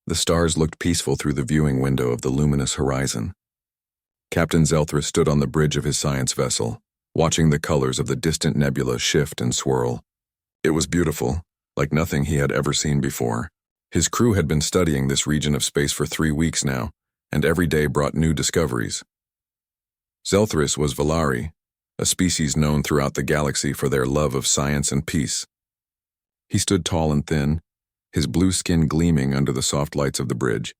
The stars looked peaceful through the viewing window of the luminous horizon. Captain Zelthrus stood on the bridge of his science vessel, watching the colors of the distant nebula shift and swirl. It was beautiful, like nothing he had ever seen before. His crew had been studying this region of space for 3 weeks now, and every day brought new discoveries. Zelthrus was Valari, a species known throughout the galaxy for their love of science and peace. He stood tall and thin, his blue skin gleaming under the soft lights of the bridge.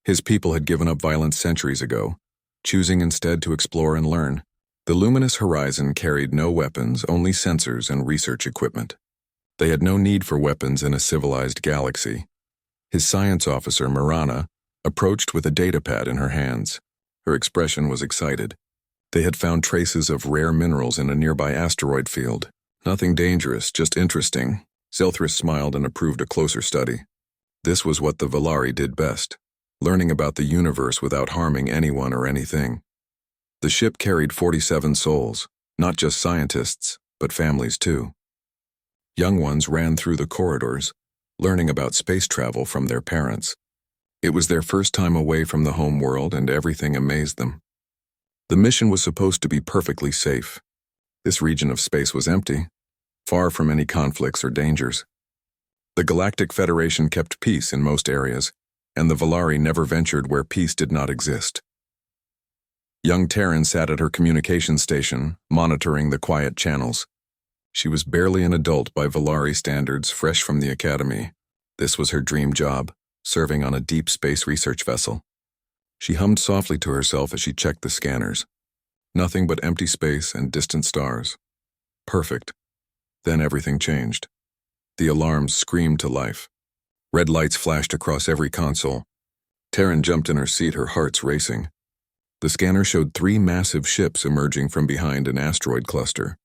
His people had given up violence centuries ago, choosing instead to explore and learn. The luminous horizon carried no weapons, only sensors and research equipment. They had no need for weapons in a civilized galaxy. His science officer, Marana, approached with a datapad in her hands. Her expression was excited. They had found traces of rare minerals in a nearby asteroid field. Nothing dangerous, just interesting. Zelthrus smiled and approved a closer study. This was what the Valari did best, learning about the universe without harming anyone or anything. The ship carried 47 souls, not just scientists, but families too. Young ones ran through the corridors, learning about space travel from their parents. It was their first time away from the home world, and everything amazed them. The mission was supposed to be perfectly safe. This region of space was empty, far from any conflicts or dangers. The Galactic Federation kept peace in most areas, and the Valari never ventured where peace did not exist. Young Terran sat at her communications station, monitoring the quiet channels. She was barely an adult by Valari standards, fresh from the academy. This was her dream job, serving on a deep space research vessel. She hummed softly to herself as she checked the scanners. Nothing but empty space and distant stars. Perfect. Then everything changed. The alarms screamed to life. Red lights flashed across every console. Terran jumped in her seat, her heart's racing. The scanner showed 3 massive ships emerging from behind an asteroid cluster.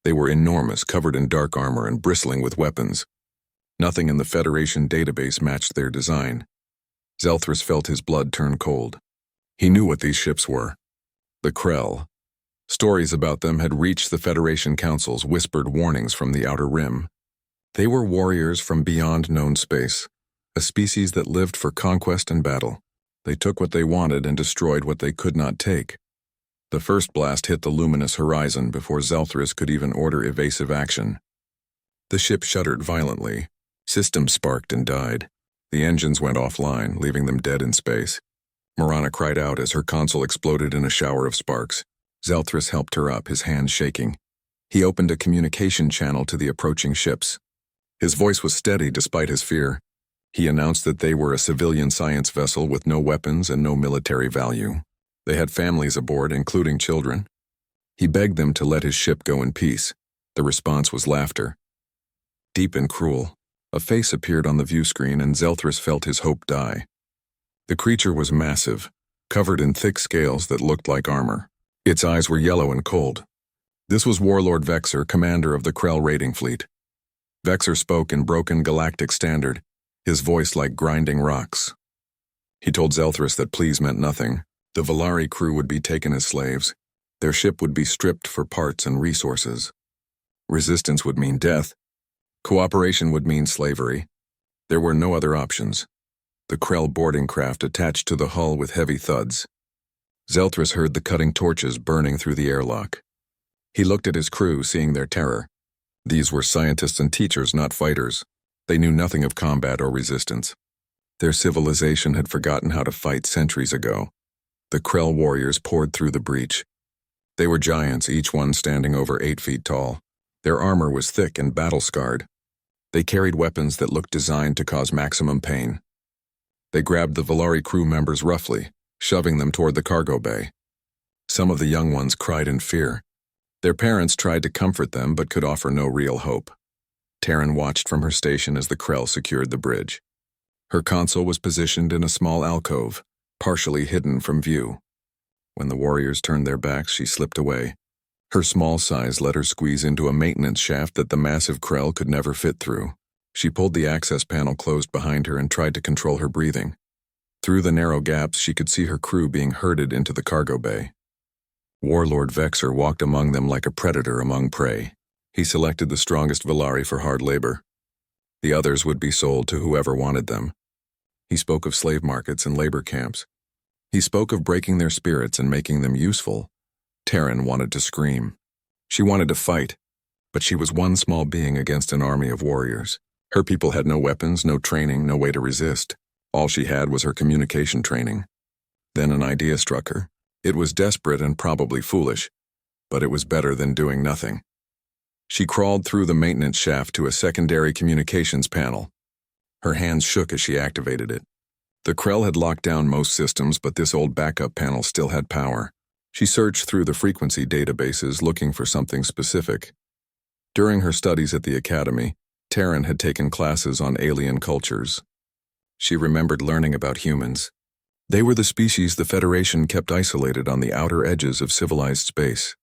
They were enormous, covered in dark armor and bristling with weapons. Nothing in the Federation database matched their design. Zelthrus felt his blood turn cold. He knew what these ships were. The Krell. Stories about them had reached the Federation councils, whispered warnings from the Outer Rim. They were warriors from beyond known space, a species that lived for conquest and battle. They took what they wanted and destroyed what they could not take. The first blast hit the luminous horizon before Zelthrus could even order evasive action. The ship shuddered violently. Systems sparked and died. The engines went offline, leaving them dead in space. Marana cried out as her console exploded in a shower of sparks. Zelthrus helped her up, his hands shaking. He opened a communication channel to the approaching ships. His voice was steady despite his fear. He announced that they were a civilian science vessel with no weapons and no military value. They had families aboard, including children. He begged them to let his ship go in peace. The response was laughter. Deep and cruel, a face appeared on the view screen, and Zelthrus felt his hope die. The creature was massive, covered in thick scales that looked like armor. Its eyes were yellow and cold. This was Warlord Vexer, commander of the Krell raiding fleet. Vexer spoke in broken galactic standard, his voice like grinding rocks. He told Zelthrus that please meant nothing. The Valari crew would be taken as slaves. Their ship would be stripped for parts and resources. Resistance would mean death. Cooperation would mean slavery. There were no other options. The Krell boarding craft attached to the hull with heavy thuds. Zelthrus heard the cutting torches burning through the airlock. He looked at his crew, seeing their terror. These were scientists and teachers, not fighters. They knew nothing of combat or resistance. Their civilization had forgotten how to fight centuries ago. The Krell warriors poured through the breach. They were giants, each one standing over 8 feet tall. Their armor was thick and battle-scarred. They carried weapons that looked designed to cause maximum pain. They grabbed the Valari crew members roughly, shoving them toward the cargo bay. Some of the young ones cried in fear. Their parents tried to comfort them but could offer no real hope. Terran watched from her station as the Krell secured the bridge. Her console was positioned in a small alcove, partially hidden from view. When the warriors turned their backs, she slipped away. Her small size let her squeeze into a maintenance shaft that the massive Krell could never fit through. She pulled the access panel closed behind her and tried to control her breathing. Through the narrow gaps, she could see her crew being herded into the cargo bay. Warlord Vexer walked among them like a predator among prey. He selected the strongest Valari for hard labor. The others would be sold to whoever wanted them. He spoke of slave markets and labor camps. He spoke of breaking their spirits and making them useful. Terran wanted to scream. She wanted to fight, but she was one small being against an army of warriors. Her people had no weapons, no training, no way to resist. All she had was her communication training. Then an idea struck her. It was desperate and probably foolish, but it was better than doing nothing. She crawled through the maintenance shaft to a secondary communications panel. Her hands shook as she activated it. The Krell had locked down most systems, but this old backup panel still had power. She searched through the frequency databases looking for something specific. During her studies at the academy, Terran had taken classes on alien cultures. She remembered learning about humans. They were the species the Federation kept isolated on the outer edges of civilized space.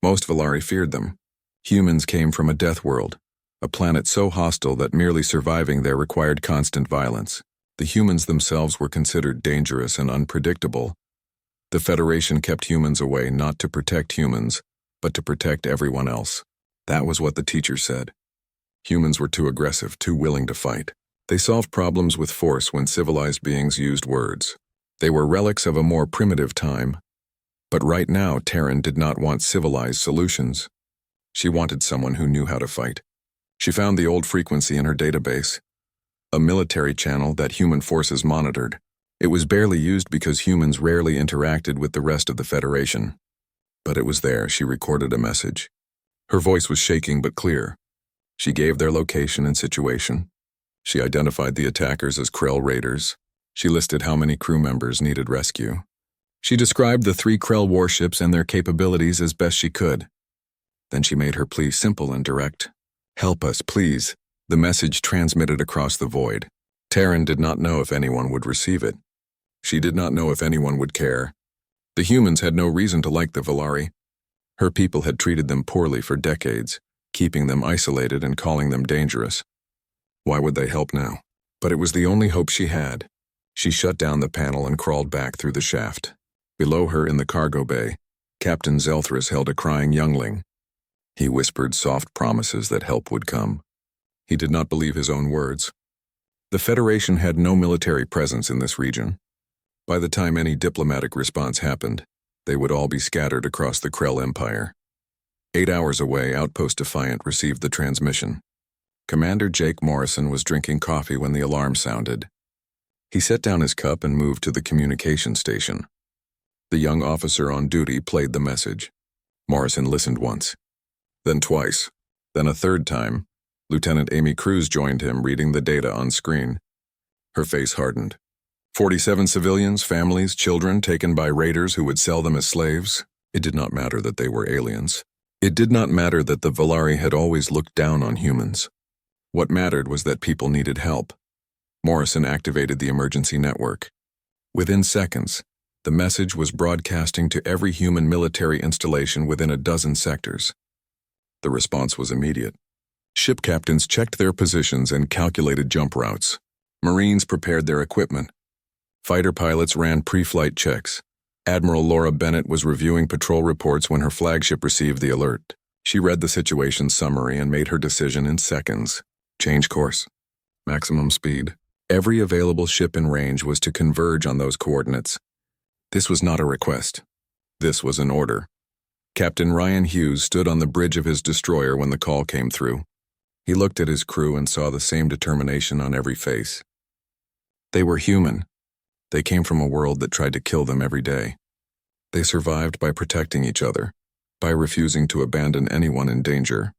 Most Volari feared them. Humans came from a death world, a planet so hostile that merely surviving there required constant violence. The humans themselves were considered dangerous and unpredictable. The Federation kept humans away not to protect humans, but to protect everyone else. That was what the teacher said. Humans were too aggressive, too willing to fight. They solved problems with force when civilized beings used words. They were relics of a more primitive time. But right now, Terran did not want civilized solutions. She wanted someone who knew how to fight. She found the old frequency in her database, a military channel that human forces monitored. It was barely used because humans rarely interacted with the rest of the Federation. But it was there. She recorded a message. Her voice was shaking but clear. She gave their location and situation. She identified the attackers as Krell raiders. She listed how many crew members needed rescue. She described the 3 Krell warships and their capabilities as best she could. Then she made her plea simple and direct. "Help us, please." The message transmitted across the void. Terran did not know if anyone would receive it. She did not know if anyone would care. The humans had no reason to like the Volari. Her people had treated them poorly for decades, keeping them isolated and calling them dangerous. Why would they help now? But it was the only hope she had. She shut down the panel and crawled back through the shaft. Below her in the cargo bay, Captain Zelthris held a crying youngling. He whispered soft promises that help would come. He did not believe his own words. The Federation had no military presence in this region. By the time any diplomatic response happened, they would all be scattered across the Krell Empire. 8 hours away, Outpost Defiant received the transmission. Commander Jake Morrison was drinking coffee when the alarm sounded. He set down his cup and moved to the communication station. The young officer on duty played the message. Morrison listened once, then twice, then a third time. Lieutenant Amy Cruz joined him, reading the data on screen. Her face hardened. 47 civilians, families, children taken by raiders who would sell them as slaves. It did not matter that they were aliens. It did not matter that the Volari had always looked down on humans. What mattered was that people needed help. Morrison activated the emergency network. Within seconds, the message was broadcasting to every human military installation within a dozen sectors. The response was immediate. Ship captains checked their positions and calculated jump routes. Marines prepared their equipment. Fighter pilots ran pre-flight checks. Admiral Laura Bennett was reviewing patrol reports when her flagship received the alert. She read the situation summary and made her decision in seconds. Change course. Maximum speed. Every available ship in range was to converge on those coordinates. This was not a request. This was an order. Captain Ryan Hughes stood on the bridge of his destroyer when the call came through. He looked at his crew and saw the same determination on every face. They were human. They came from a world that tried to kill them every day. They survived by protecting each other, by refusing to abandon anyone in danger.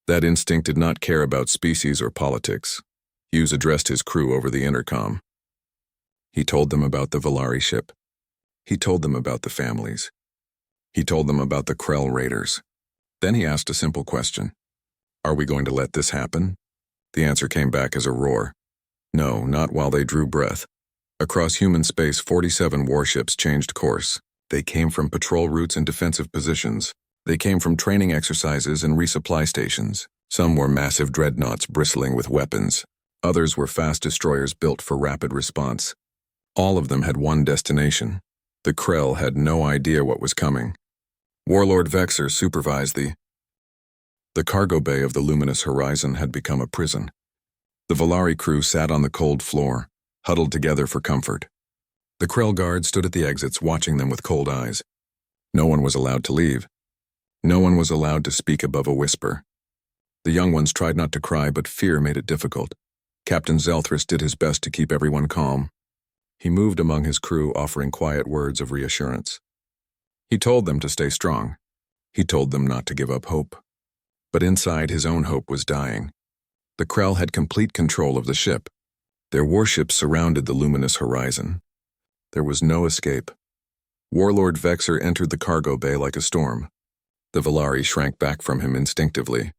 That instinct did not care about species or politics. Hughes addressed his crew over the intercom. He told them about the Volari ship. He told them about the families. He told them about the Krell raiders. Then he asked a simple question. Are we going to let this happen? The answer came back as a roar. No, not while they drew breath. Across human space, 47 warships changed course. They came from patrol routes and defensive positions. They came from training exercises and resupply stations. Some were massive dreadnoughts bristling with weapons. Others were fast destroyers built for rapid response. All of them had one destination. The Krell had no idea what was coming. Warlord Vexer supervised the cargo bay of the luminous horizon had become a prison. The Volari crew sat on the cold floor. huddled together for comfort. The Krell guard stood at the exits, watching them with cold eyes. No one was allowed to leave. No one was allowed to speak above a whisper. The young ones tried not to cry, but fear made it difficult. Captain Zelthrus did his best to keep everyone calm. He moved among his crew, offering quiet words of reassurance. He told them to stay strong. He told them not to give up hope. But inside, his own hope was dying. The Krell had complete control of the ship. Their warships surrounded the luminous horizon. There was no escape. Warlord Vexer entered the cargo bay like a storm. The Valari shrank back from him instinctively.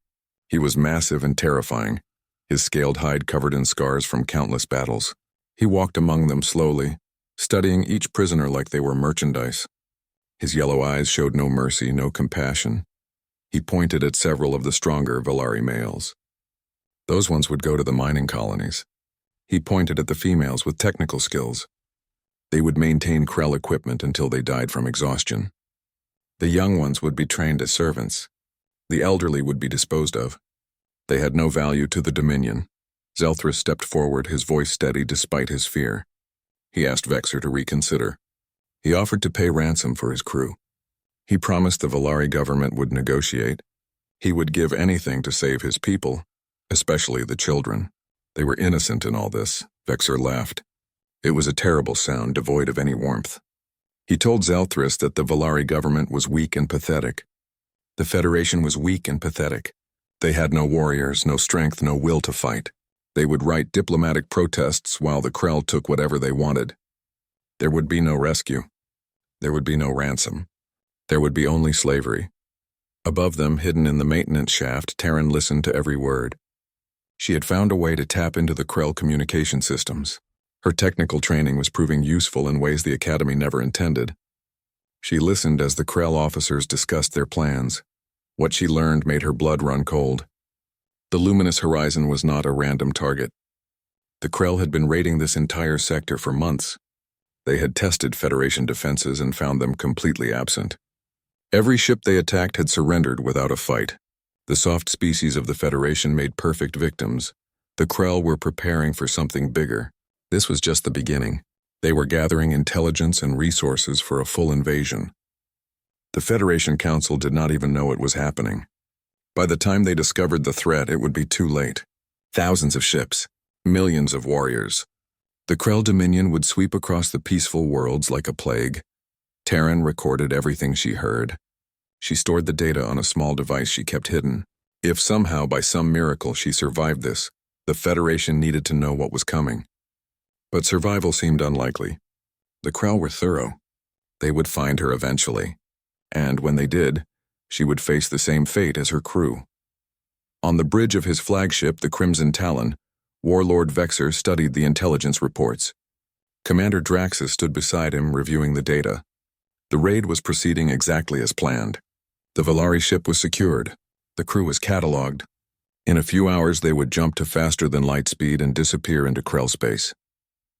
He was massive and terrifying, his scaled hide covered in scars from countless battles. He walked among them slowly, studying each prisoner like they were merchandise. His yellow eyes showed no mercy, no compassion. He pointed at several of the stronger Valari males. Those ones would go to the mining colonies. He pointed at the females with technical skills. They would maintain Krell equipment until they died from exhaustion. The young ones would be trained as servants. The elderly would be disposed of. They had no value to the Dominion. Zelthrus stepped forward, his voice steady despite his fear. He asked Vexer to reconsider. He offered to pay ransom for his crew. He promised the Valari government would negotiate. He would give anything to save his people, especially the children. They were innocent in all this, Vexer laughed. It was a terrible sound, devoid of any warmth. He told Zelthrus that the Valari government was weak and pathetic. The Federation was weak and pathetic. They had no warriors, no strength, no will to fight. They would write diplomatic protests while the Krell took whatever they wanted. There would be no rescue. There would be no ransom. There would be only slavery. Above them, hidden in the maintenance shaft, Terran listened to every word. She had found a way to tap into the Krell communication systems. Her technical training was proving useful in ways the Academy never intended. She listened as the Krell officers discussed their plans. What she learned made her blood run cold. The luminous horizon was not a random target. The Krell had been raiding this entire sector for months. They had tested Federation defenses and found them completely absent. Every ship they attacked had surrendered without a fight. The soft species of the Federation made perfect victims. The Krell were preparing for something bigger. This was just the beginning. They were gathering intelligence and resources for a full invasion. The Federation Council did not even know it was happening. By the time they discovered the threat, it would be too late. Thousands of ships, millions of warriors. The Krell Dominion would sweep across the peaceful worlds like a plague. Terran recorded everything she heard. She stored the data on a small device she kept hidden. If somehow, by some miracle, she survived this, the Federation needed to know what was coming. But survival seemed unlikely. The Krell were thorough. They would find her eventually. And when they did, she would face the same fate as her crew. On the bridge of his flagship, the Crimson Talon, Warlord Vexer studied the intelligence reports. Commander Draxus stood beside him, reviewing the data. The raid was proceeding exactly as planned. The Valari ship was secured. The crew was catalogued. In a few hours, they would jump to faster than light speed and disappear into Krell space.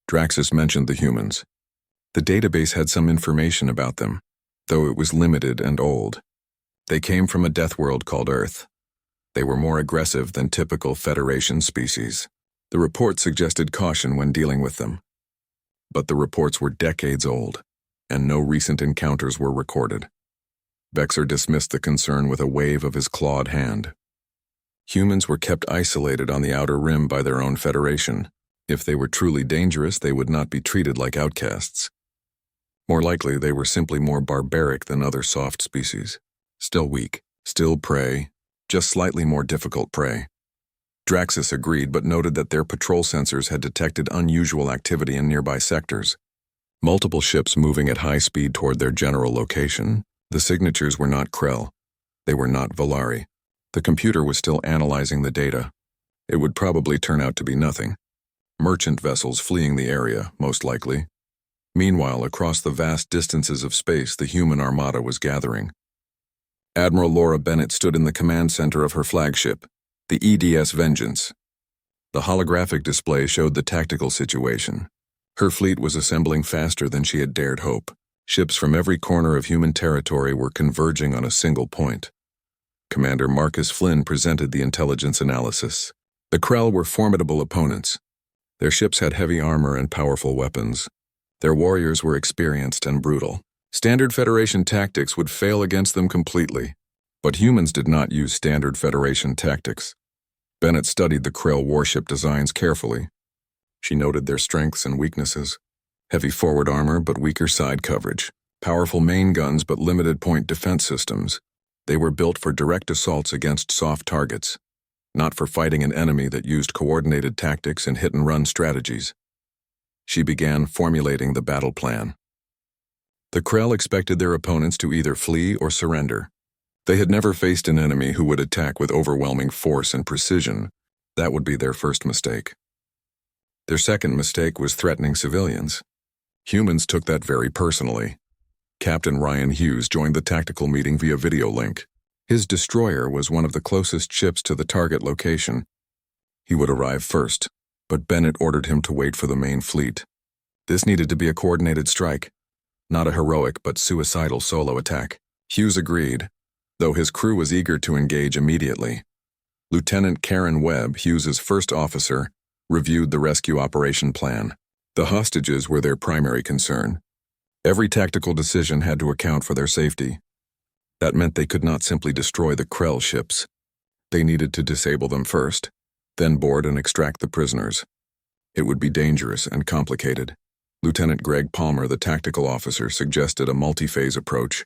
Draxus mentioned the humans. The database had some information about them, though it was limited and old. They came from a death world called Earth. They were more aggressive than typical Federation species. The report suggested caution when dealing with them. But the reports were decades old, and no recent encounters were recorded. Vexer dismissed the concern with a wave of his clawed hand. Humans were kept isolated on the outer rim by their own Federation. If they were truly dangerous, they would not be treated like outcasts. More likely, they were simply more barbaric than other soft species. Still weak, still prey, just slightly more difficult prey. Draxus agreed, but noted that their patrol sensors had detected unusual activity in nearby sectors. Multiple ships moving at high speed toward their general location. The signatures were not Krell. They were not Valari. The computer was still analyzing the data. It would probably turn out to be nothing. Merchant vessels fleeing the area, most likely. Meanwhile, across the vast distances of space, the human armada was gathering. Admiral Laura Bennett stood in the command center of her flagship, the EDS Vengeance. The holographic display showed the tactical situation. Her fleet was assembling faster than she had dared hope. Ships from every corner of human territory were converging on a single point. Commander Marcus Flynn presented the intelligence analysis. The Krell were formidable opponents. Their ships had heavy armor and powerful weapons. Their warriors were experienced and brutal. Standard Federation tactics would fail against them completely. But humans did not use standard Federation tactics. Bennett studied the Krell warship designs carefully. She noted their strengths and weaknesses. Heavy forward armor but weaker side coverage. Powerful main guns but limited point defense systems. They were built for direct assaults against soft targets, not for fighting an enemy that used coordinated tactics and hit-and-run strategies. She began formulating the battle plan. The Krell expected their opponents to either flee or surrender. They had never faced an enemy who would attack with overwhelming force and precision. That would be their first mistake. Their second mistake was threatening civilians. Humans took that very personally. Captain Ryan Hughes joined the tactical meeting via video link. His destroyer was one of the closest ships to the target location. He would arrive first, but Bennett ordered him to wait for the main fleet. This needed to be a coordinated strike, not a heroic but suicidal solo attack. Hughes agreed, though his crew was eager to engage immediately. Lieutenant Karen Webb, Hughes's first officer, reviewed the rescue operation plan. The hostages were their primary concern. Every tactical decision had to account for their safety. That meant they could not simply destroy the Krell ships. They needed to disable them first, then board and extract the prisoners. It would be dangerous and complicated. Lieutenant Greg Palmer, the tactical officer, suggested a multi-phase approach.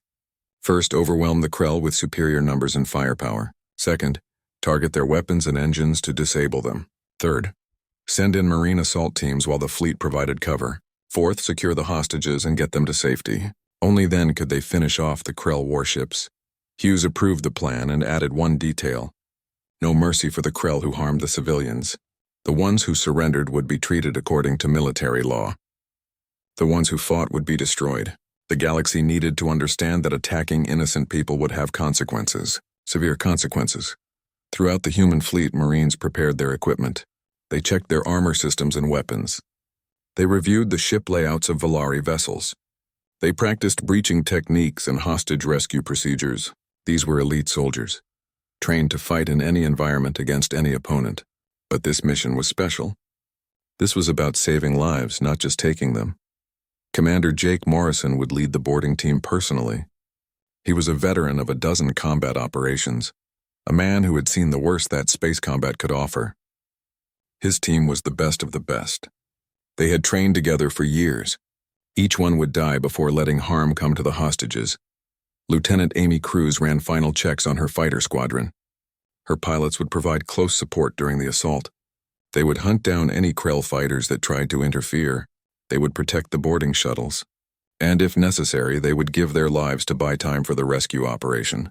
First, overwhelm the Krell with superior numbers and firepower. Second, target their weapons and engines to disable them. Third, send in marine assault teams while the fleet provided cover. Fourth, secure the hostages and get them to safety. Only then could they finish off the Krell warships. Hughes approved the plan and added one detail. No mercy for the Krell who harmed the civilians. The ones who surrendered would be treated according to military law. The ones who fought would be destroyed. The galaxy needed to understand that attacking innocent people would have consequences, severe consequences. Throughout the human fleet, Marines prepared their equipment. They checked their armor systems and weapons. They reviewed the ship layouts of Valari vessels. They practiced breaching techniques and hostage rescue procedures. These were elite soldiers, trained to fight in any environment against any opponent. But this mission was special. This was about saving lives, not just taking them. Commander Jake Morrison would lead the boarding team personally. He was a veteran of a dozen combat operations, a man who had seen the worst that space combat could offer. His team was the best of the best. They had trained together for years. Each one would die before letting harm come to the hostages. Lieutenant Amy Cruz ran final checks on her fighter squadron. Her pilots would provide close support during the assault. They would hunt down any Krell fighters that tried to interfere. They would protect the boarding shuttles. And if necessary, they would give their lives to buy time for the rescue operation.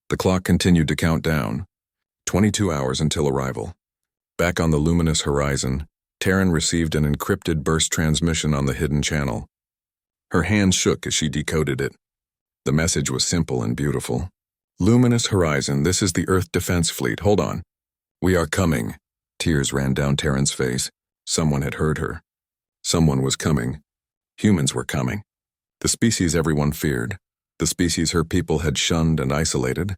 The clock continued to count down. 22 hours until arrival. Back on the luminous horizon, Taryn received an encrypted burst transmission on the hidden channel. Her hands shook as she decoded it. The message was simple and beautiful. Luminous horizon, this is the Earth Defense Fleet. Hold on. We are coming. Tears ran down Taryn's face. Someone had heard her. Someone was coming. Humans were coming. The species everyone feared. The species her people had shunned and isolated.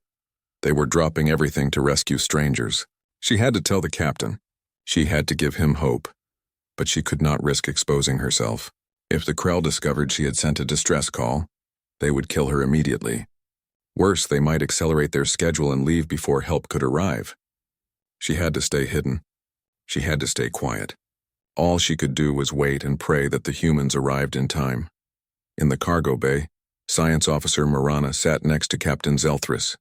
They were dropping everything to rescue strangers. She had to tell the captain. She had to give him hope. But she could not risk exposing herself. If the Krell discovered she had sent a distress call, they would kill her immediately. Worse, they might accelerate their schedule and leave before help could arrive. She had to stay hidden. She had to stay quiet. All she could do was wait and pray that the humans arrived in time. In the cargo bay, Science Officer Marana sat next to Captain Zelthris.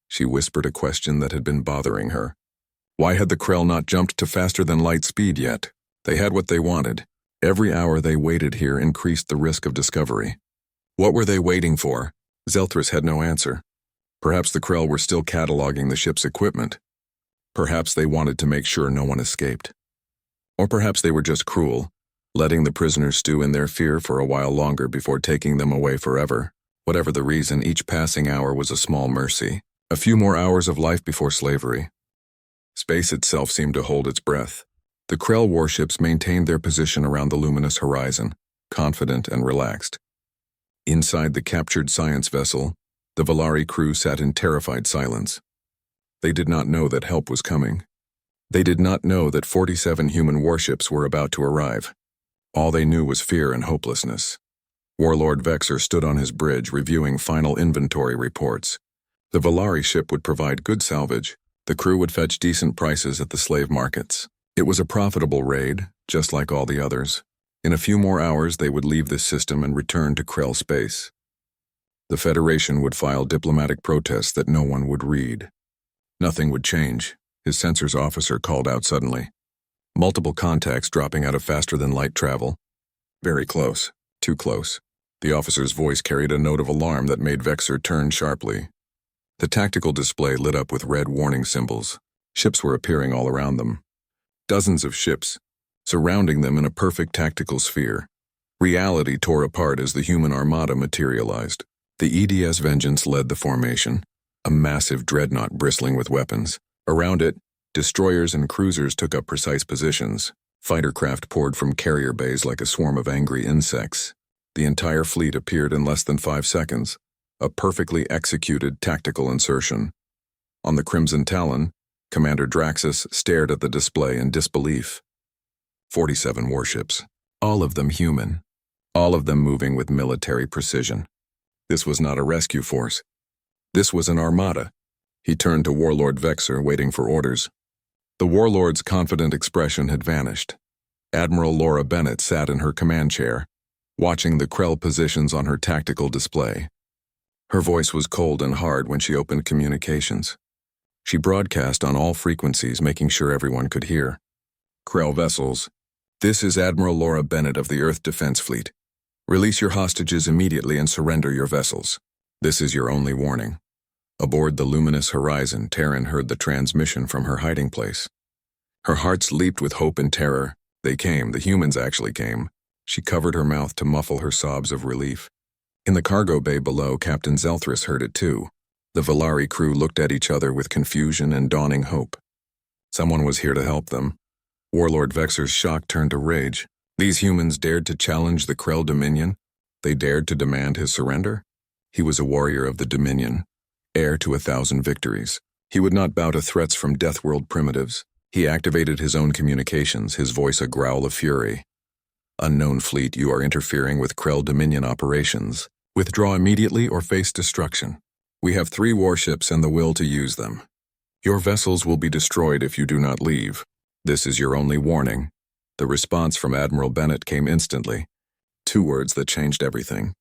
She whispered a question that had been bothering her. Why had the Krell not jumped to faster than light speed yet? They had what they wanted. Every hour they waited here increased the risk of discovery. What were they waiting for? Zelthris had no answer. Perhaps the Krell were still cataloging the ship's equipment. Perhaps they wanted to make sure no one escaped. Or perhaps they were just cruel, letting the prisoners stew in their fear for a while longer before taking them away forever. Whatever the reason, each passing hour was a small mercy. A few more hours of life before slavery. Space itself seemed to hold its breath. The Krell warships maintained their position around the luminous horizon, confident and relaxed. Inside the captured science vessel, the Valari crew sat in terrified silence. They did not know that help was coming. They did not know that 47 human warships were about to arrive. All they knew was fear and hopelessness. Warlord Vexer stood on his bridge reviewing final inventory reports. The Valari ship would provide good salvage. The crew would fetch decent prices at the slave markets. It was a profitable raid, just like all the others. In a few more hours they would leave this system and return to Krell space. The Federation would file diplomatic protests that no one would read. Nothing would change. His sensors officer called out suddenly. Multiple contacts dropping out of faster-than-light travel. Very close. Too close. The officer's voice carried a note of alarm that made Vexer turn sharply. The tactical display lit up with red warning symbols. Ships were appearing all around them. Dozens of ships, surrounding them in a perfect tactical sphere. Reality tore apart as the human armada materialized. The EDS Vengeance led the formation, a massive dreadnought bristling with weapons. Around it, destroyers and cruisers took up precise positions. Fighter craft poured from carrier bays like a swarm of angry insects. The entire fleet appeared in less than 5 seconds, a perfectly executed tactical insertion. On the Crimson Talon, Commander Draxus stared at the display in disbelief. 47 warships, all of them human, all of them moving with military precision. This was not a rescue force. This was an armada. He turned to Warlord Vexer, waiting for orders. The Warlord's confident expression had vanished. Admiral Laura Bennett sat in her command chair, watching the Krell positions on her tactical display. Her voice was cold and hard when she opened communications. She broadcast on all frequencies, making sure everyone could hear. Krell vessels, this is Admiral Laura Bennett of the Earth Defense Fleet. Release your hostages immediately and surrender your vessels. This is your only warning. Aboard the luminous horizon, Terran heard the transmission from her hiding place. Her hearts leaped with hope and terror. They came, the humans actually came. She covered her mouth to muffle her sobs of relief. In the cargo bay below, Captain Zelthris heard it too. The Valari crew looked at each other with confusion and dawning hope. Someone was here to help them. Warlord Vexer's shock turned to rage. These humans dared to challenge the Krell Dominion? They dared to demand his surrender? He was a warrior of the Dominion, heir to 1,000 victories. He would not bow to threats from Deathworld primitives. He activated his own communications, his voice a growl of fury. Unknown fleet, you are interfering with Krell Dominion operations. Withdraw immediately or face destruction. We have 3 warships and the will to use them. Your vessels will be destroyed if you do not leave. This is your only warning. The response from Admiral Bennett came instantly. 2 words that changed everything.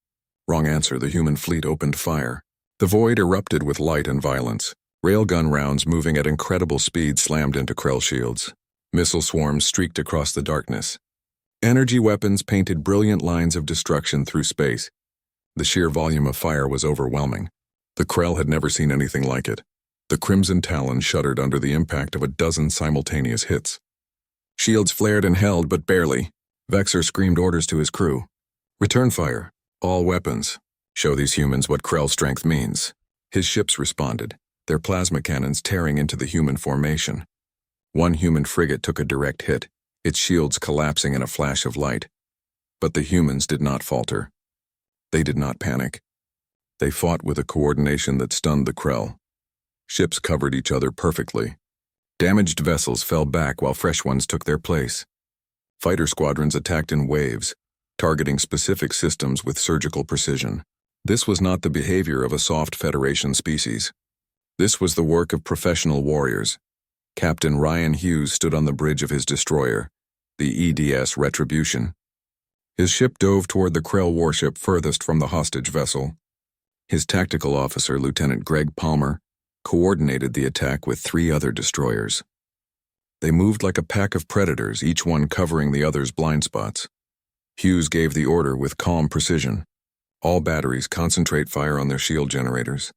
Wrong answer, the human fleet opened fire. The void erupted with light and violence. Railgun rounds moving at incredible speed slammed into Krell shields. Missile swarms streaked across the darkness. Energy weapons painted brilliant lines of destruction through space. The sheer volume of fire was overwhelming. The Krell had never seen anything like it. The Crimson Talon shuddered under the impact of a dozen simultaneous hits. Shields flared and held, but barely. Vexer screamed orders to his crew. Return fire. All weapons. Show these humans what Krell strength means. His ships responded, their plasma cannons tearing into the human formation. One human frigate took a direct hit, its shields collapsing in a flash of light. But the humans did not falter. They did not panic. They fought with a coordination that stunned the Krell. Ships covered each other perfectly. Damaged vessels fell back while fresh ones took their place. Fighter squadrons attacked in waves, targeting specific systems with surgical precision. This was not the behavior of a soft Federation species. This was the work of professional warriors. Captain Ryan Hughes stood on the bridge of his destroyer, the EDS Retribution. His ship dove toward the Krell warship furthest from the hostage vessel. His tactical officer, Lieutenant Greg Palmer, coordinated the attack with 3 other destroyers. They moved like a pack of predators, each one covering the other's blind spots. Hughes gave the order with calm precision. All batteries concentrate fire on their shield generators.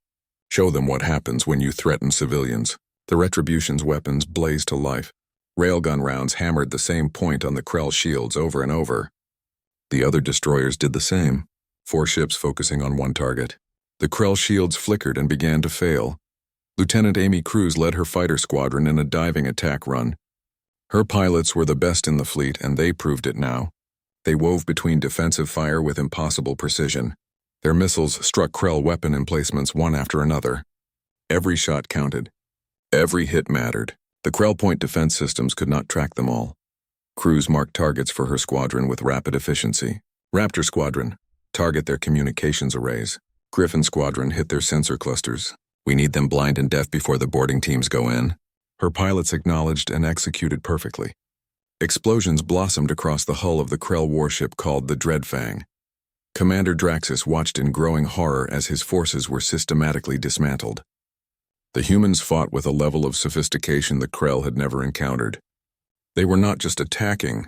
Show them what happens when you threaten civilians. The Retribution's weapons blazed to life. Railgun rounds hammered the same point on the Krell shields over and over. The other destroyers did the same, 4 ships focusing on one target. The Krell shields flickered and began to fail. Lieutenant Amy Cruz led her fighter squadron in a diving attack run. Her pilots were the best in the fleet, and they proved it now. They wove between defensive fire with impossible precision. Their missiles struck Krell weapon emplacements one after another. Every shot counted. Every hit mattered. The Krell Point defense systems could not track them all. Crews marked targets for her squadron with rapid efficiency. Raptor Squadron, target their communications arrays. Griffin Squadron, hit their sensor clusters. We need them blind and deaf before the boarding teams go in. Her pilots acknowledged and executed perfectly. Explosions blossomed across the hull of the Krell warship called the Dreadfang. Commander Draxus watched in growing horror as his forces were systematically dismantled. The humans fought with a level of sophistication the Krell had never encountered. They were not just attacking,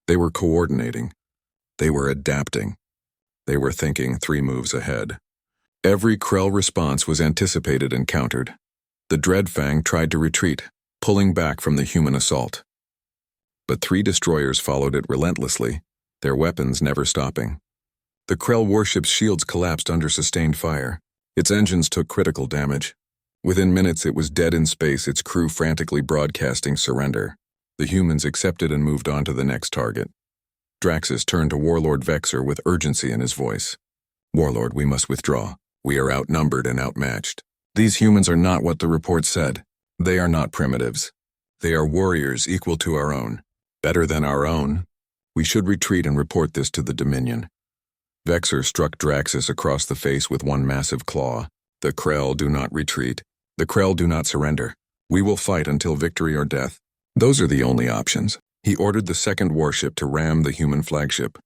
they were coordinating. They were adapting. They were thinking 3 moves ahead. Every Krell response was anticipated and countered. The Dreadfang tried to retreat, pulling back from the human assault. But 3 destroyers followed it relentlessly, their weapons never stopping. The Krell warship's shields collapsed under sustained fire. Its engines took critical damage. Within minutes it was dead in space, its crew frantically broadcasting surrender. The humans accepted and moved on to the next target. Draxus turned to Warlord Vexor with urgency in his voice. Warlord, we must withdraw. We are outnumbered and outmatched. These humans are not what the report said. They are not primitives. They are warriors equal to our own. Better than our own. We should retreat and report this to the Dominion. Vexor struck Draxus across the face with one massive claw. The Krell do not retreat. The Krell do not surrender. We will fight until victory or death. Those are the only options. He ordered the second warship to ram the human flagship.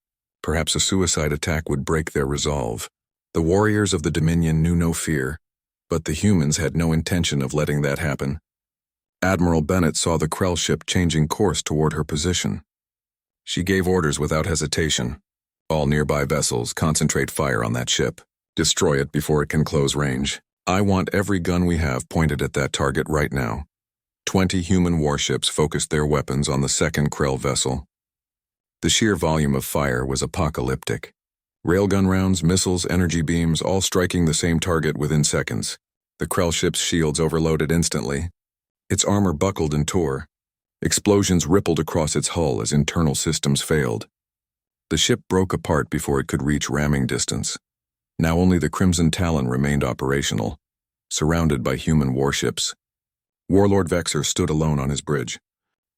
Perhaps a suicide attack would break their resolve. The warriors of the Dominion knew no fear, but the humans had no intention of letting that happen. Admiral Bennett saw the Krell ship changing course toward her position. She gave orders without hesitation. All nearby vessels, concentrate fire on that ship. Destroy it before it can close range. I want every gun we have pointed at that target right now. 20 human warships focused their weapons on the second Krell vessel. The sheer volume of fire was apocalyptic. Railgun rounds, missiles, energy beams, all striking the same target within seconds. The Krell ship's shields overloaded instantly. Its armor buckled and tore. Explosions rippled across its hull as internal systems failed. The ship broke apart before it could reach ramming distance. Now only the Crimson Talon remained operational, surrounded by human warships. Warlord Vexor stood alone on his bridge.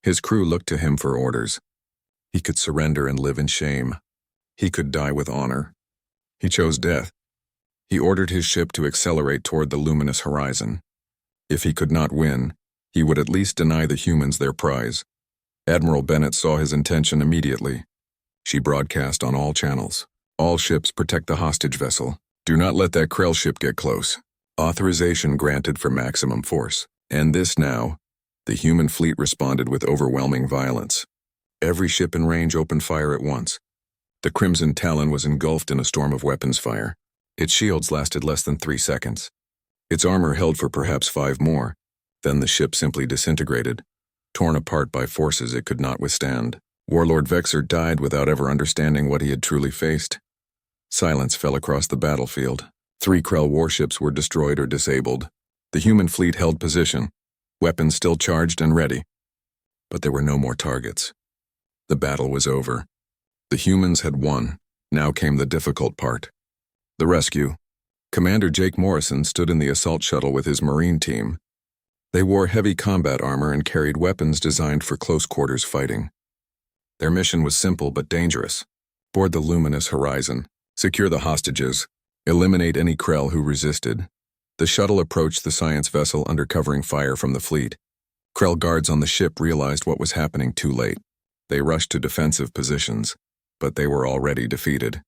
His crew looked to him for orders. He could surrender and live in shame. He could die with honor. He chose death. He ordered his ship to accelerate toward the luminous horizon. If he could not win, he would at least deny the humans their prize. Admiral Bennett saw his intention immediately. She broadcast on all channels. All ships protect the hostage vessel. Do not let that Krell ship get close. Authorization granted for maximum force. And this now. The human fleet responded with overwhelming violence. Every ship in range opened fire at once. The Crimson Talon was engulfed in a storm of weapons fire. Its shields lasted less than 3 seconds. Its armor held for perhaps 5 more. Then the ship simply disintegrated, torn apart by forces it could not withstand. Warlord Vexor died without ever understanding what he had truly faced. Silence fell across the battlefield. 3 Krell warships were destroyed or disabled. The human fleet held position, weapons still charged and ready. But there were no more targets. The battle was over. The humans had won. Now came the difficult part. The rescue. Commander Jake Morrison stood in the assault shuttle with his Marine team. They wore heavy combat armor and carried weapons designed for close-quarters fighting. Their mission was simple but dangerous. Board the luminous horizon. Secure the hostages. Eliminate any Krell who resisted. The shuttle approached the science vessel under covering fire from the fleet. Krell guards on the ship realized what was happening too late. They rushed to defensive positions, but they were already defeated.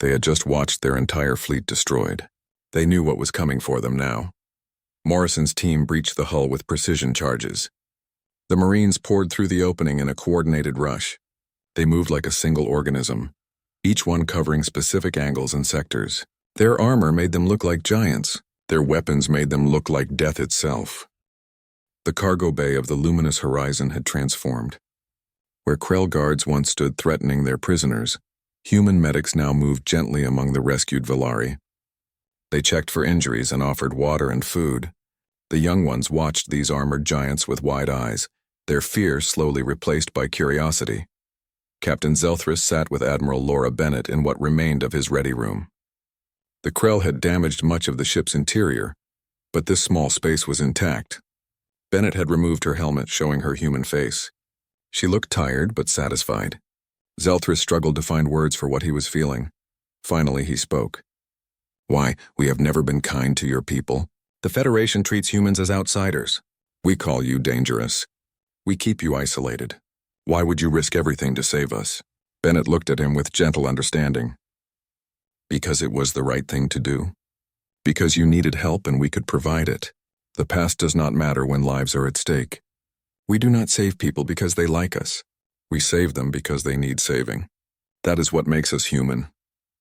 They had just watched their entire fleet destroyed. They knew what was coming for them now. Morrison's team breached the hull with precision charges. The Marines poured through the opening in a coordinated rush. They moved like a single organism, each one covering specific angles and sectors. Their armor made them look like giants. Their weapons made them look like death itself. The cargo bay of the luminous horizon had transformed. Where Krell guards once stood threatening their prisoners, human medics now moved gently among the rescued Villari. They checked for injuries and offered water and food. The young ones watched these armored giants with wide eyes, their fear slowly replaced by curiosity. Captain Zelthrus sat with Admiral Laura Bennett in what remained of his ready room. The Krell had damaged much of the ship's interior, but this small space was intact. Bennett had removed her helmet, showing her human face. She looked tired but satisfied. Zelthrus struggled to find words for what he was feeling. Finally, he spoke. "Why, we have never been kind to your people. The Federation treats humans as outsiders. We call you dangerous. We keep you isolated. Why would you risk everything to save us?" Bennett looked at him with gentle understanding. "Because it was the right thing to do. Because you needed help and we could provide it. The past does not matter when lives are at stake. We do not save people because they like us. We save them because they need saving. That is what makes us human."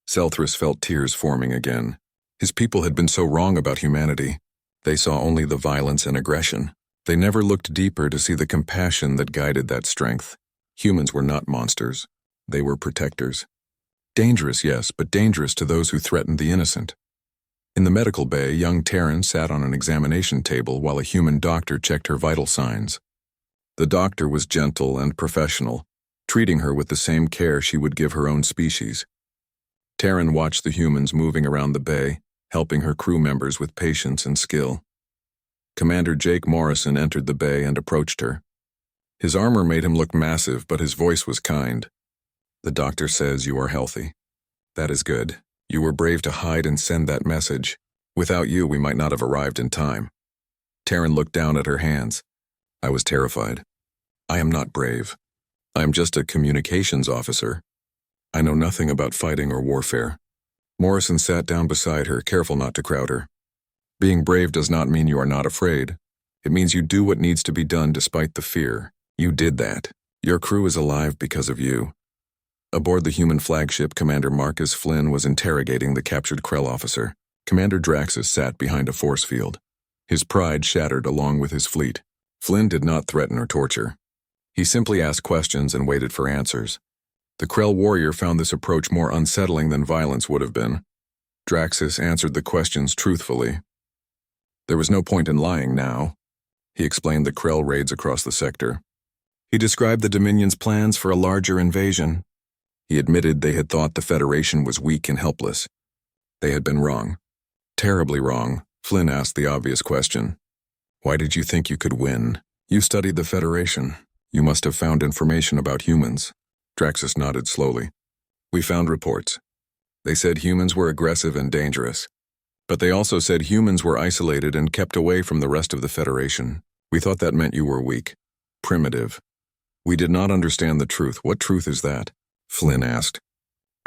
Zelthrus felt tears forming again. His people had been so wrong about humanity. They saw only the violence and aggression. They never looked deeper to see the compassion that guided that strength. Humans were not monsters. They were protectors. Dangerous, yes, but dangerous to those who threatened the innocent. In the medical bay, young Terran sat on an examination table while a human doctor checked her vital signs. The doctor was gentle and professional, treating her with the same care she would give her own species. Terran watched the humans moving around the bay, helping her crew members with patience and skill. Commander Jake Morrison entered the bay and approached her. His armor made him look massive, but his voice was kind. "The doctor says you are healthy. That is good. You were brave to hide and send that message. Without you, we might not have arrived in time." Terran looked down at her hands. "I was terrified. I am not brave. I am just a communications officer. I know nothing about fighting or warfare." Morrison sat down beside her, careful not to crowd her. "Being brave does not mean you are not afraid. It means you do what needs to be done despite the fear. You did that. Your crew is alive because of you." Aboard the human flagship, Commander Marcus Flynn was interrogating the captured Krell officer. Commander Draxus sat behind a force field. His pride shattered along with his fleet. Flynn did not threaten or torture. He simply asked questions and waited for answers. The Krell warrior found this approach more unsettling than violence would have been. Draxus answered the questions truthfully. There was no point in lying now. He explained the Krell raids across the sector. He described the Dominion's plans for a larger invasion. He admitted they had thought the Federation was weak and helpless. They had been wrong. Terribly wrong. Flynn asked the obvious question. "Why did you think you could win? You studied the Federation. You must have found information about humans." Draxus nodded slowly. "We found reports. They said humans were aggressive and dangerous. But they also said humans were isolated and kept away from the rest of the Federation. We thought that meant you were weak. Primitive. We did not understand the truth. What truth is that?" Flynn asked.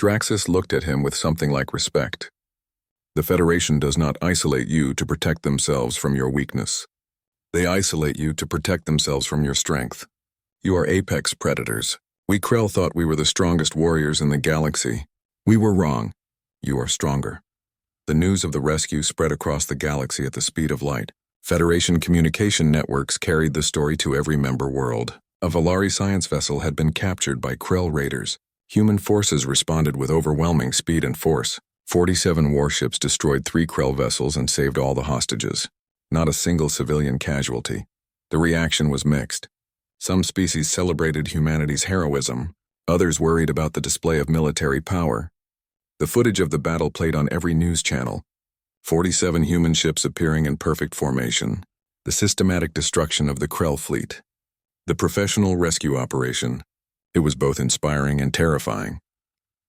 Draxus looked at him with something like respect. "The Federation does not isolate you to protect themselves from your weakness. They isolate you to protect themselves from your strength. You are apex predators. We Krell thought we were the strongest warriors in the galaxy. We were wrong. You are stronger." The news of the rescue spread across the galaxy at the speed of light. Federation communication networks carried the story to every member world. A Valari science vessel had been captured by Krell raiders. Human forces responded with overwhelming speed and force. 47 warships destroyed 3 Krell vessels and saved all the hostages. Not a single civilian casualty. The reaction was mixed. Some species celebrated humanity's heroism. Others worried about the display of military power. The footage of the battle played on every news channel. 47 human ships appearing in perfect formation. The systematic destruction of the Krell fleet. The professional rescue operation. It was both inspiring and terrifying.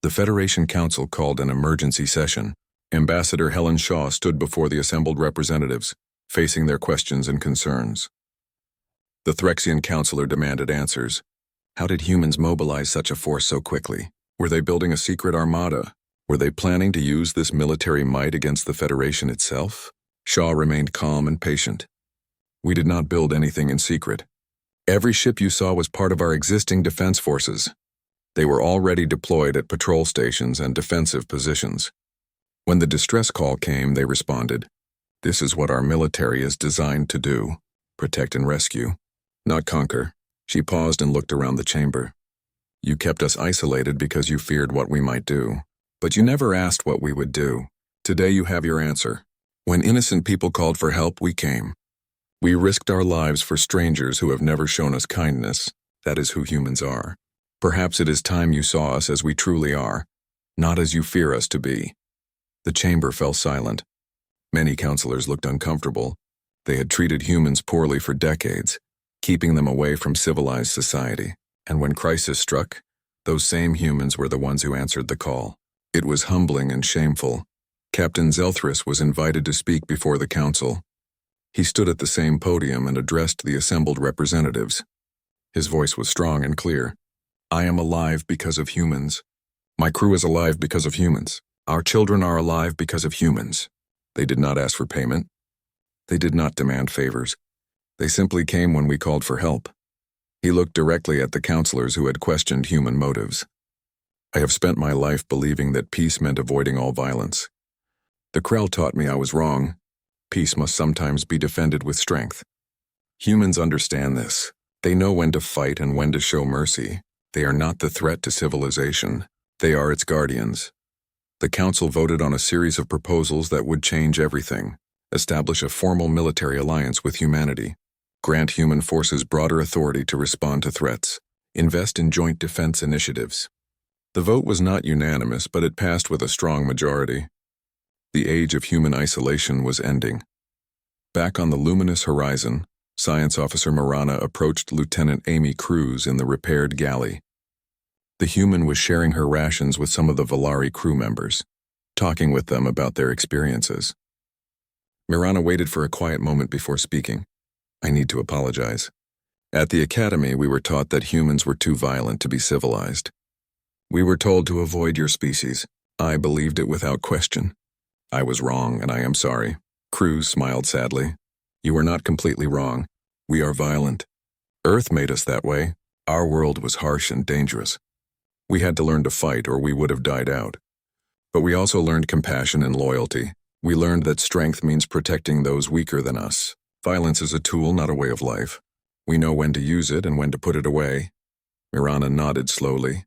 The Federation Council called an emergency session. Ambassador Helen Shaw stood before the assembled representatives, facing their questions and concerns. The Threxian counselor demanded answers. How did humans mobilize such a force so quickly? Were they building a secret armada? Were they planning to use this military might against the Federation itself? Shaw remained calm and patient. "We did not build anything in secret. Every ship you saw was part of our existing defense forces. They were already deployed at patrol stations and defensive positions. When the distress call came, they responded. This is what our military is designed to do, protect and rescue, not conquer." She paused and looked around the chamber. "You kept us isolated because you feared what we might do. But you never asked what we would do. Today you have your answer. When innocent people called for help, we came. We risked our lives for strangers who have never shown us kindness. That is who humans are. Perhaps it is time you saw us as we truly are, not as you fear us to be." The chamber fell silent. Many counselors looked uncomfortable. They had treated humans poorly for decades, keeping them away from civilized society. And when crisis struck, those same humans were the ones who answered the call. It was humbling and shameful. Captain Zelthris was invited to speak before the council. He stood at the same podium and addressed the assembled representatives. His voice was strong and clear. I am alive because of humans. My crew is alive because of humans. Our children are alive because of humans. They did not ask for payment. They did not demand favors. They simply came when we called for help. He looked directly at the counselors who had questioned human motives. I have spent my life believing that peace meant avoiding all violence. The Krell taught me I was wrong. Peace must sometimes be defended with strength. Humans understand this. They know when to fight and when to show mercy. They are not the threat to civilization. They are its guardians. The council voted on a series of proposals that would change everything. Establish a formal military alliance with humanity. Grant human forces broader authority to respond to threats. Invest in joint defense initiatives. The vote was not unanimous, but it passed with a strong majority. The age of human isolation was ending. Back on the luminous horizon, Science Officer Marana approached Lieutenant Amy Cruz in the repaired galley. The human was sharing her rations with some of the Valari crew members, talking with them about their experiences. Marana waited for a quiet moment before speaking. I need to apologize. At the academy, we were taught that humans were too violent to be civilized. We were told to avoid your species. I believed it without question. I was wrong, and I am sorry. Cruz smiled sadly. You are not completely wrong. We are violent. Earth made us that way. Our world was harsh and dangerous. We had to learn to fight or we would have died out. But we also learned compassion and loyalty. We learned that strength means protecting those weaker than us. Violence is a tool, not a way of life. We know when to use it and when to put it away. Mirana nodded slowly.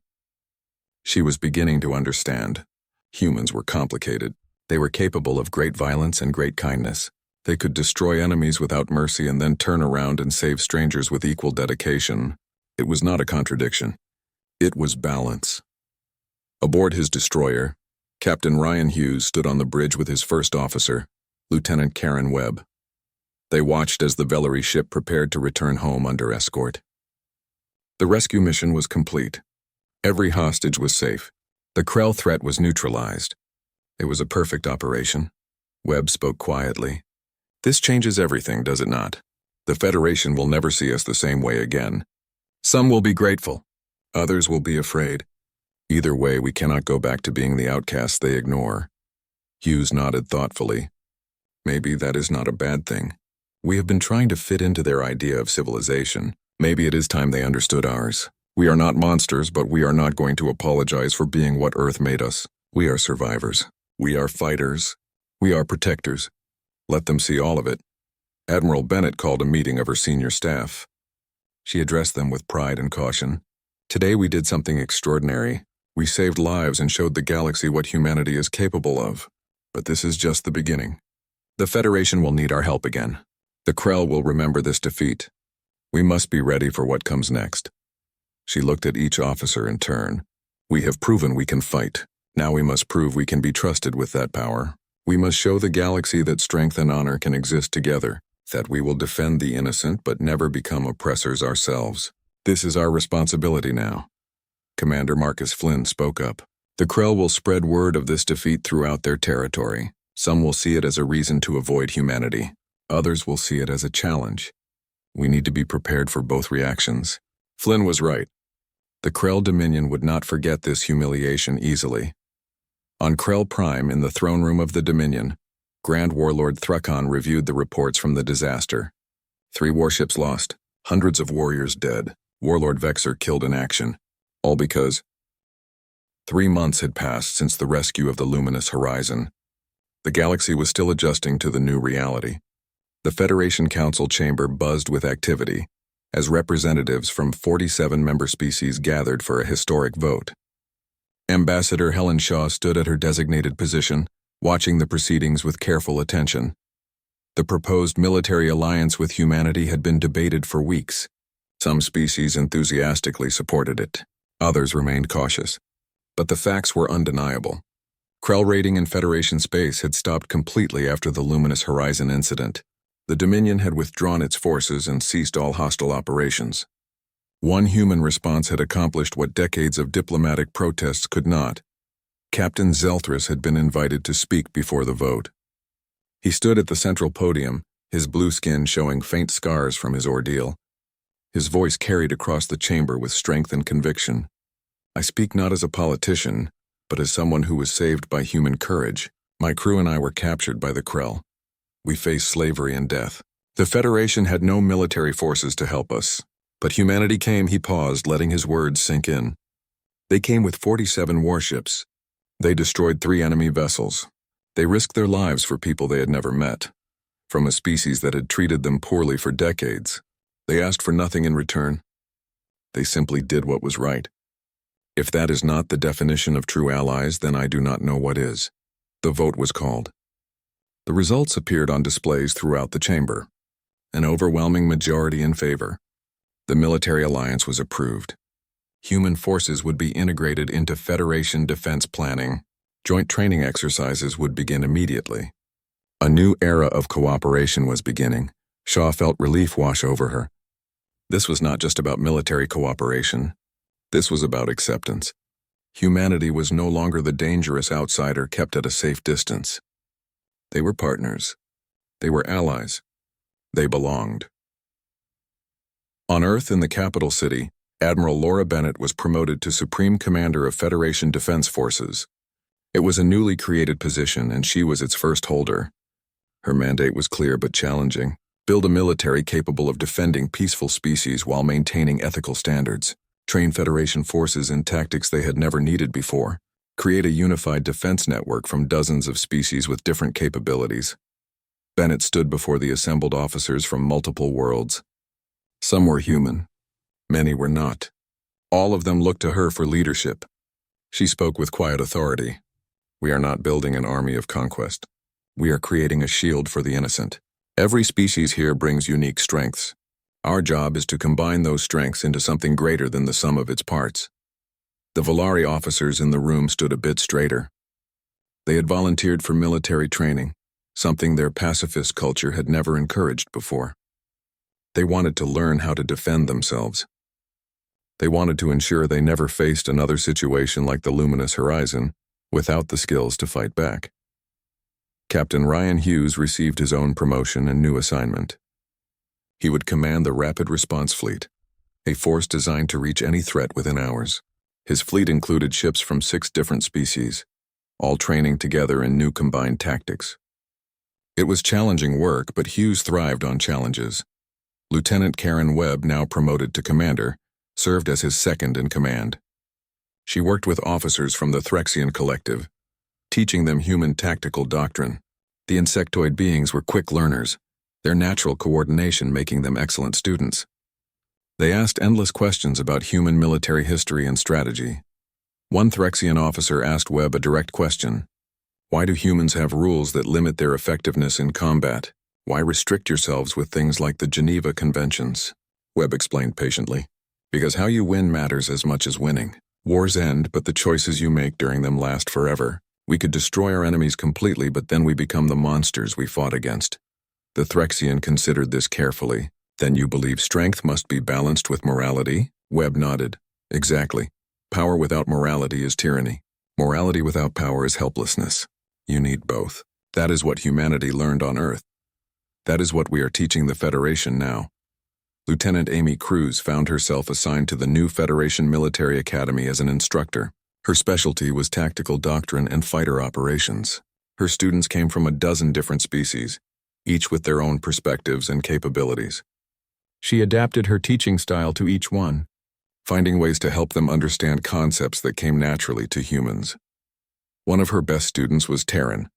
She was beginning to understand. Humans were complicated. They were capable of great violence and great kindness. They could destroy enemies without mercy and then turn around and save strangers with equal dedication. It was not a contradiction. It was balance. Aboard his destroyer, Captain Ryan Hughes stood on the bridge with his first officer, Lieutenant Karen Webb. They watched as the Vellery ship prepared to return home under escort. The rescue mission was complete. Every hostage was safe. The Krell threat was neutralized. It was a perfect operation. Webb spoke quietly. This changes everything, does it not? The Federation will never see us the same way again. Some will be grateful. Others will be afraid. Either way, we cannot go back to being the outcasts they ignore. Hughes nodded thoughtfully. Maybe that is not a bad thing. We have been trying to fit into their idea of civilization. Maybe it is time they understood ours. We are not monsters, but we are not going to apologize for being what Earth made us. We are survivors. We are fighters. We are protectors. Let them see all of it. Admiral Bennett called a meeting of her senior staff. She addressed them with pride and caution. Today we did something extraordinary. We saved lives and showed the galaxy what humanity is capable of. But this is just the beginning. The Federation will need our help again. The Krell will remember this defeat. We must be ready for what comes next. She looked at each officer in turn. We have proven we can fight. Now we must prove we can be trusted with that power. We must show the galaxy that strength and honor can exist together, that we will defend the innocent but never become oppressors ourselves. This is our responsibility now. Commander Marcus Flynn spoke up. The Krell will spread word of this defeat throughout their territory. Some will see it as a reason to avoid humanity. Others will see it as a challenge. We need to be prepared for both reactions. Flynn was right. The Krell Dominion would not forget this humiliation easily. On Krell Prime, in the throne room of the Dominion, Grand Warlord Thrukkon reviewed the reports from the disaster. 3 warships lost, hundreds of warriors dead, Warlord Vexer killed in action, all because 3 months had passed since the rescue of the luminous horizon. The galaxy was still adjusting to the new reality. The Federation Council chamber buzzed with activity, as representatives from 47 member species gathered for a historic vote. Ambassador Helen Shaw stood at her designated position, watching the proceedings with careful attention. The proposed military alliance with humanity had been debated for weeks. Some species enthusiastically supported it. Others remained cautious. But the facts were undeniable. Krell raiding in Federation space had stopped completely after the Luminous Horizon incident. The Dominion had withdrawn its forces and ceased all hostile operations. One human response had accomplished what decades of diplomatic protests could not. Captain Zelthris had been invited to speak before the vote. He stood at the central podium, his blue skin showing faint scars from his ordeal. His voice carried across the chamber with strength and conviction. I speak not as a politician, but as someone who was saved by human courage. My crew and I were captured by the Krell. We faced slavery and death. The Federation had no military forces to help us. But humanity came, he paused, letting his words sink in. They came with 47 warships. They destroyed 3 enemy vessels. They risked their lives for people they had never met, from a species that had treated them poorly for decades. They asked for nothing in return. They simply did what was right. If that is not the definition of true allies, then I do not know what is. The vote was called. The results appeared on displays throughout the chamber. An overwhelming majority in favor. The military alliance was approved. Human forces would be integrated into Federation defense planning. Joint training exercises would begin immediately. A new era of cooperation was beginning. Shaw felt relief wash over her. This was not just about military cooperation. This was about acceptance. Humanity was no longer the dangerous outsider kept at a safe distance. They were partners. They were allies. They belonged. On Earth, in the capital city, Admiral Laura Bennett was promoted to Supreme Commander of Federation Defense Forces. It was a newly created position, and she was its first holder. Her mandate was clear but challenging. Build a military capable of defending peaceful species while maintaining ethical standards. Train Federation forces in tactics they had never needed before. Create a unified defense network from dozens of species with different capabilities. Bennett stood before the assembled officers from multiple worlds. Some were human. Many were not. All of them looked to her for leadership. She spoke with quiet authority. We are not building an army of conquest. We are creating a shield for the innocent. Every species here brings unique strengths. Our job is to combine those strengths into something greater than the sum of its parts. The Volari officers in the room stood a bit straighter. They had volunteered for military training, something their pacifist culture had never encouraged before. They wanted to learn how to defend themselves. They wanted to ensure they never faced another situation like the luminous horizon without the skills to fight back. Captain Ryan Hughes received his own promotion and new assignment. He would command the Rapid Response Fleet, a force designed to reach any threat within hours. His fleet included ships from 6 different species, all training together in new combined tactics. It was challenging work, but Hughes thrived on challenges. Lieutenant Karen Webb, now promoted to commander, served as his second in command. She worked with officers from the Threxian Collective, teaching them human tactical doctrine. The insectoid beings were quick learners, their natural coordination making them excellent students. They asked endless questions about human military history and strategy. One Threxian officer asked Webb a direct question. Why do humans have rules that limit their effectiveness in combat? Why restrict yourselves with things like the Geneva Conventions? Webb explained patiently. Because how you win matters as much as winning. Wars end, but the choices you make during them last forever. We could destroy our enemies completely, but then we become the monsters we fought against. The Threxian considered this carefully. Then you believe strength must be balanced with morality? Webb nodded. Exactly. Power without morality is tyranny. Morality without power is helplessness. You need both. That is what humanity learned on Earth. That is what we are teaching the Federation now. Lieutenant Amy Cruz found herself assigned to the new Federation Military Academy as an instructor. Her specialty was tactical doctrine and fighter operations. Her students came from a dozen different species, each with their own perspectives and capabilities. She adapted her teaching style to each one, finding ways to help them understand concepts that came naturally to humans. One of her best students was Terran,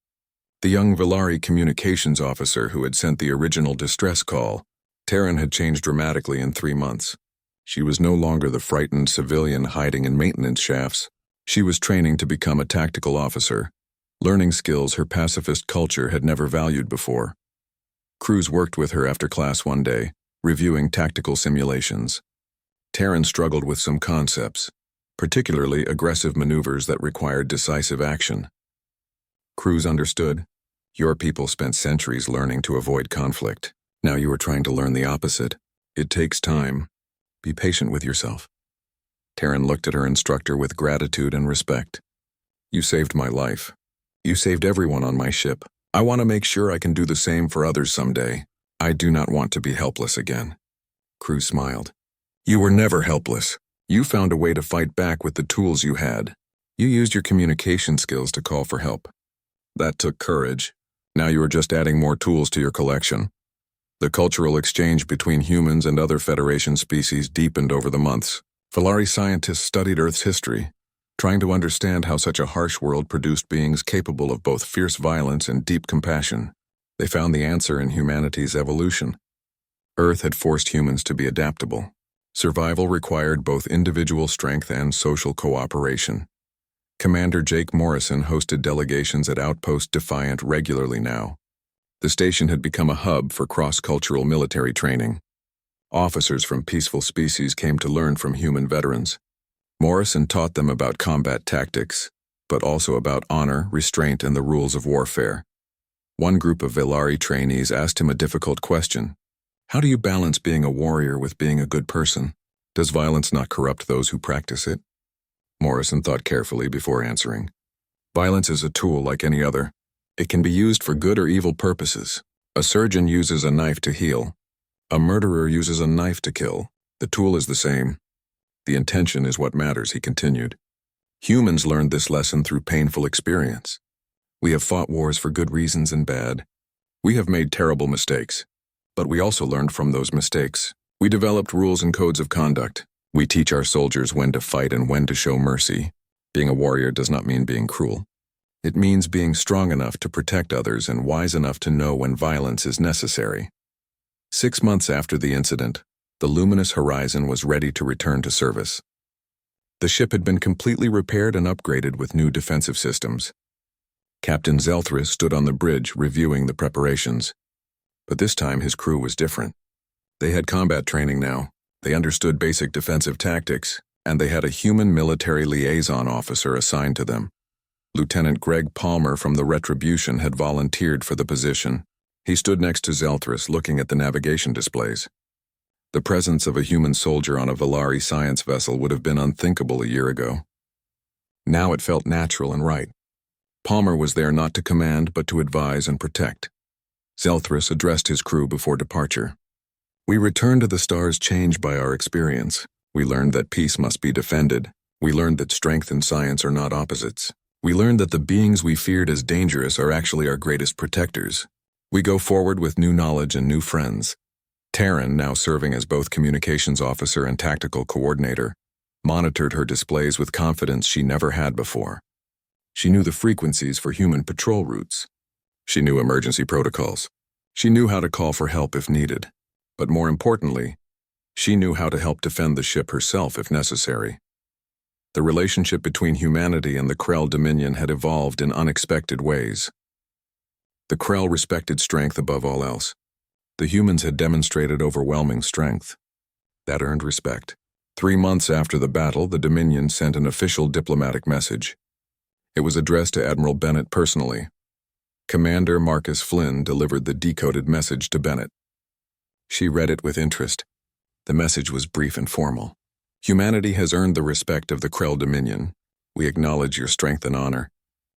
the young Volari communications officer who had sent the original distress call. Terran had changed dramatically in 3 months. She was no longer the frightened civilian hiding in maintenance shafts. She was training to become a tactical officer, learning skills her pacifist culture had never valued before. Cruz worked with her after class one day, reviewing tactical simulations. Terran struggled with some concepts, particularly aggressive maneuvers that required decisive action. Cruz understood. Your people spent centuries learning to avoid conflict. Now you are trying to learn the opposite. It takes time. Be patient with yourself. Taryn looked at her instructor with gratitude and respect. You saved my life. You saved everyone on my ship. I want to make sure I can do the same for others someday. I do not want to be helpless again. Crew smiled. You were never helpless. You found a way to fight back with the tools you had. You used your communication skills to call for help. That took courage. Now you are just adding more tools to your collection. The cultural exchange between humans and other Federation species deepened over the months. Valari scientists studied Earth's history, trying to understand how such a harsh world produced beings capable of both fierce violence and deep compassion. They found the answer in humanity's evolution. Earth had forced humans to be adaptable. Survival required both individual strength and social cooperation. Commander Jake Morrison hosted delegations at Outpost Defiant regularly now. The station had become a hub for cross-cultural military training. Officers from peaceful species came to learn from human veterans. Morrison taught them about combat tactics, but also about honor, restraint, and the rules of warfare. One group of Velari trainees asked him a difficult question. How do you balance being a warrior with being a good person? Does violence not corrupt those who practice it? Morrison thought carefully before answering. Violence is a tool like any other. It can be used for good or evil purposes. A surgeon uses a knife to heal. A murderer uses a knife to kill. The tool is the same. The intention is what matters, he continued. Humans learned this lesson through painful experience. We have fought wars for good reasons and bad. We have made terrible mistakes. But we also learned from those mistakes. We developed rules and codes of conduct. We teach our soldiers when to fight and when to show mercy. Being a warrior does not mean being cruel. It means being strong enough to protect others and wise enough to know when violence is necessary. 6 months after the incident, the luminous horizon was ready to return to service. The ship had been completely repaired and upgraded with new defensive systems. Captain Zelthris stood on the bridge reviewing the preparations. But this time his crew was different. They had combat training now, they understood basic defensive tactics, and they had a human military liaison officer assigned to them. Lieutenant Greg Palmer from the Retribution had volunteered for the position. He stood next to Zelthris looking at the navigation displays. The presence of a human soldier on a Velari science vessel would have been unthinkable a year ago. Now it felt natural and right. Palmer was there not to command but to advise and protect. Zelthris addressed his crew before departure. We returned to the stars changed by our experience. We learned that peace must be defended. We learned that strength and science are not opposites. We learned that the beings we feared as dangerous are actually our greatest protectors. We go forward with new knowledge and new friends. Taryn, now serving as both communications officer and tactical coordinator, monitored her displays with confidence she never had before. She knew the frequencies for human patrol routes. She knew emergency protocols. She knew how to call for help if needed. But more importantly, she knew how to help defend the ship herself if necessary. The relationship between humanity and the Krell Dominion had evolved in unexpected ways. The Krell respected strength above all else. The humans had demonstrated overwhelming strength. That earned respect. 3 months after the battle, the Dominion sent an official diplomatic message. It was addressed to Admiral Bennett personally. Commander Marcus Flynn delivered the decoded message to Bennett. She read it with interest. The message was brief and formal. Humanity has earned the respect of the Krell Dominion. We acknowledge your strength and honor.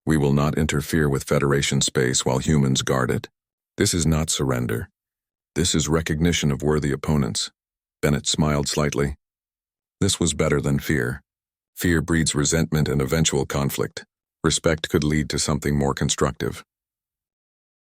We will not interfere with Federation space while humans guard it. This is not surrender. This is recognition of worthy opponents. Bennett smiled slightly. This was better than fear. Fear breeds resentment and eventual conflict. Respect could lead to something more constructive.